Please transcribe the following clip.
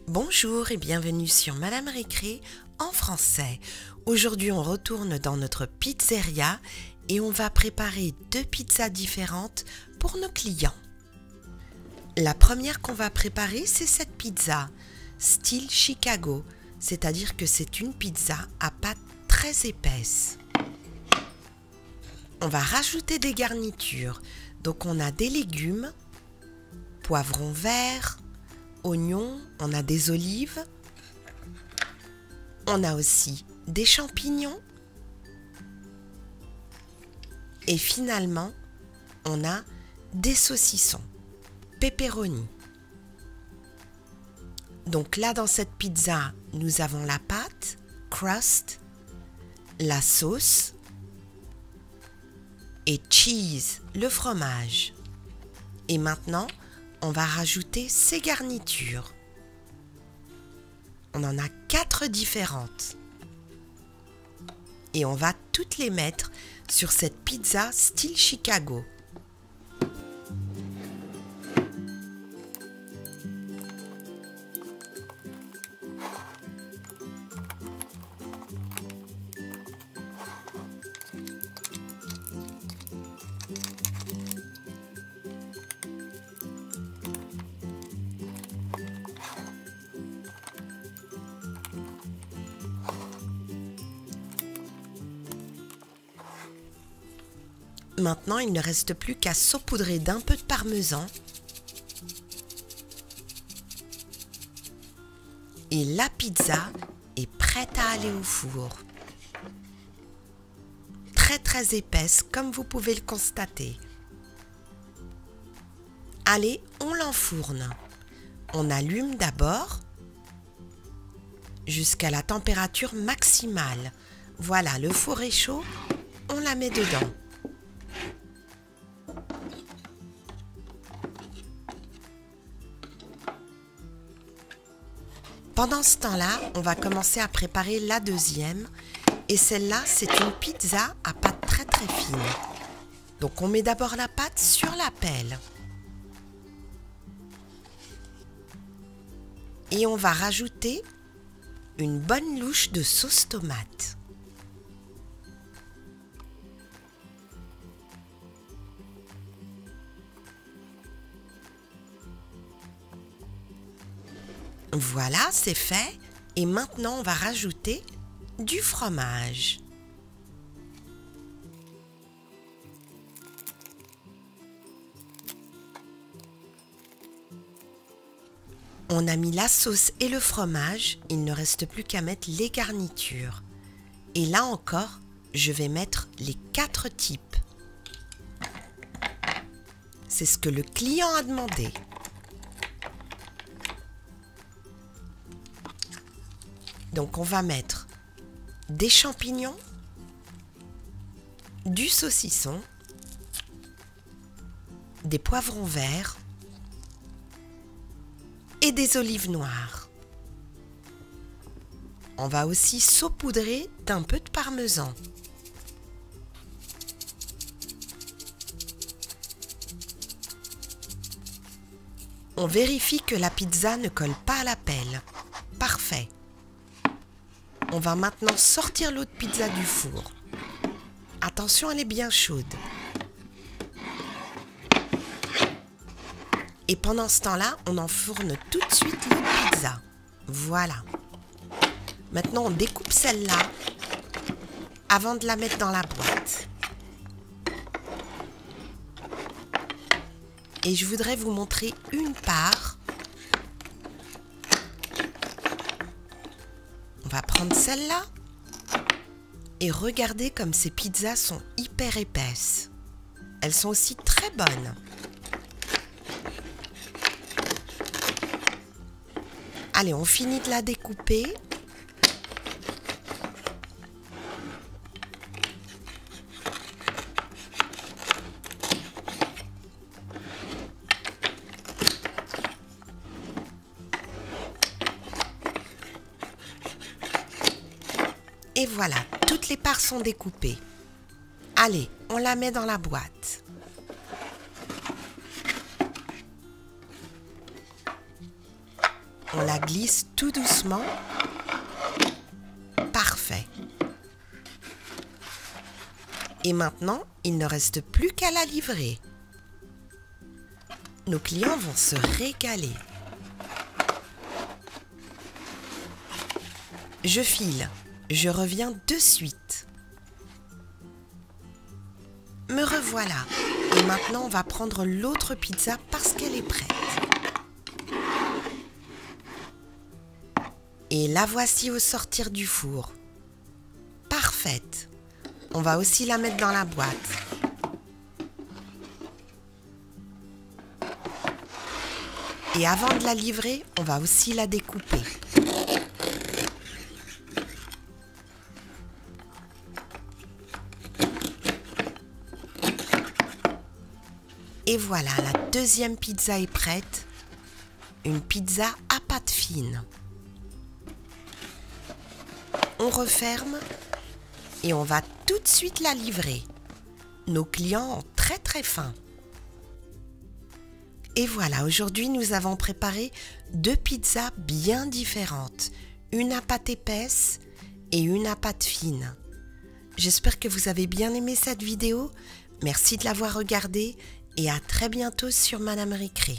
Bonjour et bienvenue sur Madame Récré en français. Aujourd'hui, on retourne dans notre pizzeria et on va préparer 2 pizzas différentes pour nos clients. La première qu'on va préparer, c'est cette pizza, style Chicago, c'est-à-dire que c'est une pizza à pâte très épaisse. On va rajouter des garnitures, donc on a des légumes, poivrons verts, oignons, on a des olives, on a aussi des champignons et finalement on a des saucissons, pepperoni. Donc là dans cette pizza nous avons la pâte, crust, la sauce et cheese, le fromage. Et maintenant on va rajouter ces garnitures. On en a 4 différentes. Et on va toutes les mettre sur cette pizza style Chicago. Maintenant, il ne reste plus qu'à saupoudrer d'un peu de parmesan. Et la pizza est prête à aller au four. Très épaisse, comme vous pouvez le constater. Allez, on l'enfourne. On allume d'abord jusqu'à la température maximale. Voilà, le four est chaud, on la met dedans. Pendant ce temps-là, on va commencer à préparer la deuxième. Et celle-là, c'est une pizza à pâte très fine. Donc on met d'abord la pâte sur la pelle. Et on va rajouter une bonne louche de sauce tomate. Voilà, c'est fait. Et maintenant, on va rajouter du fromage. On a mis la sauce et le fromage. Il ne reste plus qu'à mettre les garnitures. Et là encore, je vais mettre les 4 types. C'est ce que le client a demandé. Donc on va mettre des champignons, du saucisson, des poivrons verts et des olives noires. On va aussi saupoudrer d'un peu de parmesan. On vérifie que la pizza ne colle pas à la pelle. Parfait. On va maintenant sortir l'autre pizza du four. Attention, elle est bien chaude. Et pendant ce temps-là, on enfourne tout de suite l'autre pizza. Voilà. Maintenant, on découpe celle-là avant de la mettre dans la boîte. Et je voudrais vous montrer une part. On va prendre celle-là et regardez comme ces pizzas sont hyper épaisses. Elles sont aussi très bonnes. Allez, on finit de la découper. Et voilà, toutes les parts sont découpées. Allez, on la met dans la boîte. On la glisse tout doucement. Parfait. Et maintenant, il ne reste plus qu'à la livrer. Nos clients vont se régaler. Je file. Je reviens de suite. Me revoilà. Et maintenant, on va prendre l'autre pizza parce qu'elle est prête. Et la voici au sortir du four. Parfaite. On va aussi la mettre dans la boîte. Et avant de la livrer, on va aussi la découper. Et voilà, la deuxième pizza est prête. Une pizza à pâte fine. On referme et on va tout de suite la livrer. Nos clients ont très faim. Et voilà, aujourd'hui nous avons préparé 2 pizzas bien différentes. Une à pâte épaisse et une à pâte fine. J'espère que vous avez bien aimé cette vidéo. Merci de l'avoir regardée et à très bientôt sur Madame Récré.